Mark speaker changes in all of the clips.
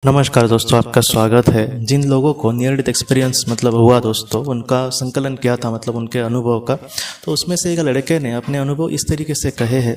Speaker 1: नमस्कार दोस्तों, आपका स्वागत है। जिन लोगों को नियर डेथ एक्सपीरियंस हुआ दोस्तों, उनका संकलन किया था उनके अनुभव का। तो उसमें से एक लड़के ने अपने अनुभव इस तरीके से कहे हैं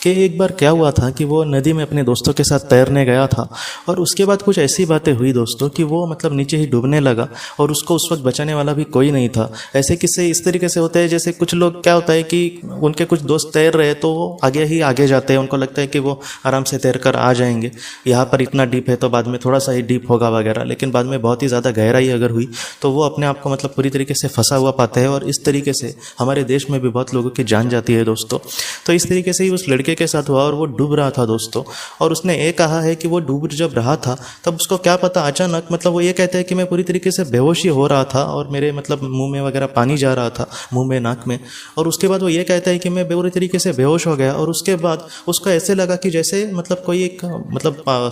Speaker 1: कि एक बार क्या हुआ था कि वो नदी में अपने दोस्तों के साथ तैरने गया था और उसके बाद कुछ ऐसी बातें हुई दोस्तों कि वो नीचे ही डूबने लगा और उसको उस वक्त बचाने वाला भी कोई नहीं था। ऐसे किस्से इस तरीके से होते हैं जैसे कुछ लोग क्या होता है कि उनके कुछ दोस्त तैर रहे तो वो आगे जाते हैं, उनको लगता है कि वो आराम से तैर कर आ जाएंगे, यहाँ पर इतना डीप है तो बाद में थोड़ा सा ही डीप होगा वगैरह, लेकिन बाद में बहुत ही ज़्यादा गहराई अगर हुई तो वो अपने आप को पूरी तरीके से फंसा हुआ पाते हैं। और इस तरीके से हमारे देश में भी बहुत लोगों की जान जाती है दोस्तों। तो इस तरीके से ही उस लड़के के साथ हुआ और वो डूब रहा था दोस्तों। और उसने ये कहा है कि वो डूब जब रहा था तब उसको क्या पता अचानक वो ये कहता है कि मैं पूरी तरीके से बेहोशी हो रहा था और मेरे मुंह में वगैरह पानी जा रहा था, मुंह में, नाक में। और उसके बाद वो ये कहता है कि मैं पूरी तरीके से बेहोश हो गया और उसके बाद उसको ऐसे लगा कि जैसे कोई एक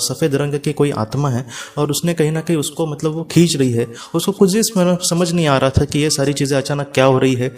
Speaker 1: सफ़ेद रंग की कोई आत्मा है और उसने कहीं ना कहीं उसको वो खींच रही है। उसको कुछ भी समझ नहीं आ रहा था कि ये सारी चीज़ें अचानक क्या हो रही है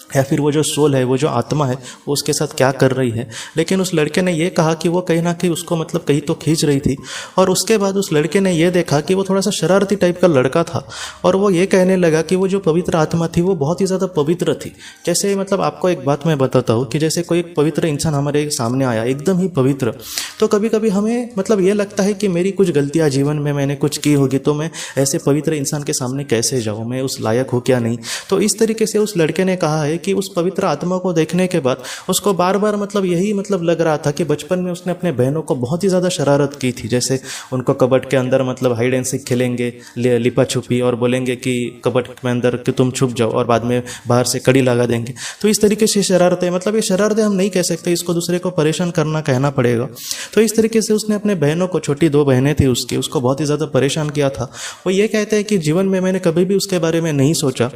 Speaker 1: या फिर वो जो सोल है, वो जो आत्मा है, वो उसके साथ क्या कर रही है। लेकिन उस लड़के ने ये कहा कि वो कहीं ना कहीं उसको कहीं तो खींच रही थी। और उसके बाद उस लड़के ने ये देखा कि वो थोड़ा सा शरारती टाइप का लड़का था और वो ये कहने लगा कि वो जो पवित्र आत्मा थी वो बहुत ही ज़्यादा पवित्र थी। जैसे आपको एक बात मैं बताता हूँ कि जैसे कोई एक पवित्र इंसान हमारे सामने आया, एकदम ही पवित्र, तो कभी कभी हमें ये लगता है कि मेरी कुछ गलतियाँ जीवन में मैंने कुछ की होगी तो मैं ऐसे पवित्र इंसान के सामने कैसे जाऊँ, मैं उस लायक हूँ क्या नहीं। तो इस तरीके से उस लड़के ने कहा है कि उस पवित्र आत्मा को देखने के बाद उसको बार बार यही लग रहा था कि बचपन में उसने अपने बहनों को बहुत ही ज़्यादा शरारत की थी। जैसे उनको कबर्ड के अंदर हाइड एंड सीक खेलेंगे, लिपा छुपी, और बोलेंगे कि कबर्ड में अंदर कि तुम छुप जाओ, और बाद में बाहर से कड़ी लगा देंगे। तो इस तरीके से शरारतें, ये शरारतें हम नहीं कह सकते, इसको दूसरे को परेशान करना कहना पड़ेगा। तो इस तरीके से उसने अपने बहनों को, छोटी 2 बहनें थी उसको बहुत ही ज़्यादा परेशान किया था। वो ये कहते हैं कि जीवन में मैंने कभी भी उसके बारे में नहीं सोचा,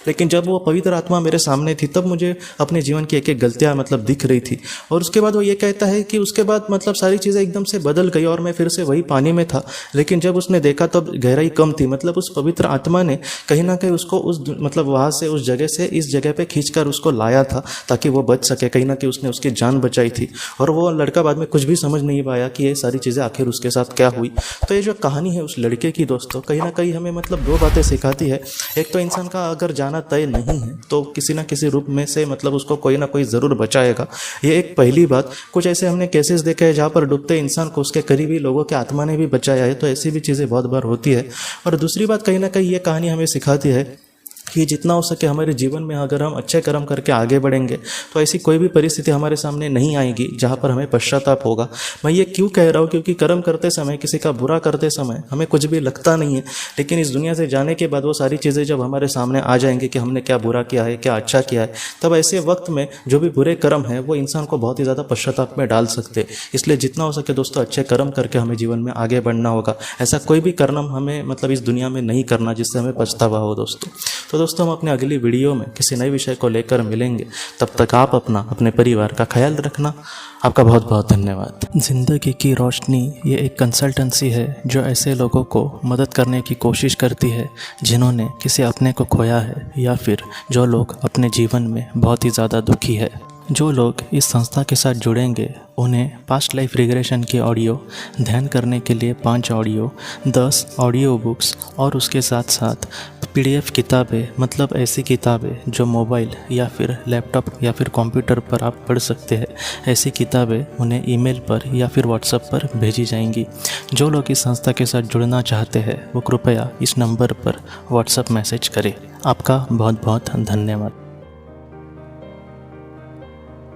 Speaker 1: लेकिन जब वो पवित्र आत्मा मेरे सामने थी तब मुझे अपने जीवन की एक एक गलतियाँ दिख रही थी। और उसके बाद वो ये कहता है कि उसके बाद सारी चीज़ें एकदम से बदल गई और मैं फिर से वही पानी में था। लेकिन जब उसने देखा तब गहराई कम थी, उस पवित्र आत्मा ने कहीं ना कहीं उसको उस वहाँ से, उस जगह से इस जगह पे खींचकर उसको लाया था ताकि वो बच सके। कहीं ना कहीं उसने उसकी जान बचाई थी। और वो लड़का बाद में कुछ भी समझ नहीं पाया कि ये सारी चीज़ें आखिर उसके साथ क्या हुई। तो ये जो कहानी है उस लड़के की दोस्तों, कहीं ना कहीं हमें 2 बातें सिखाती है। एक तो इंसान का अगर जाना तय नहीं है तो किसी ना किसी रूप में से उसको कोई ना कोई ज़रूर बचाएगा। ये एक पहली बात। कुछ ऐसे हमने केसेस देखे हैं जहाँ पर डूबते इंसान को उसके करीबी लोगों के आत्मा ने भी बचाया है। तो ऐसी भी चीज़ें बहुत बार होती है। और दूसरी बात, कहीं ना कहीं ये कहानी हमें सिखाती है कि जितना हो सके हमारे जीवन में अगर हम अच्छे कर्म करके आगे बढ़ेंगे तो ऐसी कोई भी परिस्थिति हमारे सामने नहीं आएगी जहाँ पर हमें पश्चाताप होगा। मैं ये क्यों कह रहा हूँ, क्योंकि कर्म करते समय, किसी का बुरा करते समय हमें कुछ भी लगता नहीं है, लेकिन इस दुनिया से जाने के बाद वो सारी चीज़ें जब हमारे सामने आ जाएंगी कि हमने क्या बुरा किया है, क्या अच्छा किया है, तब ऐसे वक्त में जो भी बुरे कर्म है वो इंसान को बहुत ही ज़्यादा पश्चाताप में डाल सकते। इसलिए जितना हो सके दोस्तों अच्छे कर्म करके हमें जीवन में आगे बढ़ना होगा। ऐसा कोई भी कर्म हमें इस दुनिया में नहीं करना जिससे हमें पछतावा हो दोस्तों। तो दोस्तों हम अपने अगली वीडियो में किसी नए विषय को लेकर मिलेंगे। तब तक आप अपने परिवार का ख्याल रखना। आपका बहुत बहुत धन्यवाद। ज़िंदगी की रोशनी ये एक कंसल्टेंसी है जो ऐसे लोगों को मदद करने की कोशिश करती है जिन्होंने किसी अपने को खोया है या फिर जो लोग अपने जीवन में बहुत ही ज़्यादा दुखी है। जो लोग इस संस्था के साथ जुड़ेंगे उन्हें पास्ट लाइफ रिग्रेशन के ऑडियो, ध्यान करने के लिए 5 ऑडियो, 10 ऑडियो बुक्स और उसके साथ साथ PDF किताबें, ऐसी किताबें जो मोबाइल या फिर लैपटॉप या फिर कंप्यूटर पर आप पढ़ सकते हैं। ऐसी किताबें उन्हें ईमेल पर या फिर व्हाट्सएप पर भेजी जाएंगी। जो लोग इस संस्था के साथ जुड़ना चाहते हैं वो कृपया इस नंबर पर व्हाट्सएप मैसेज करें। आपका बहुत बहुत धन्यवाद।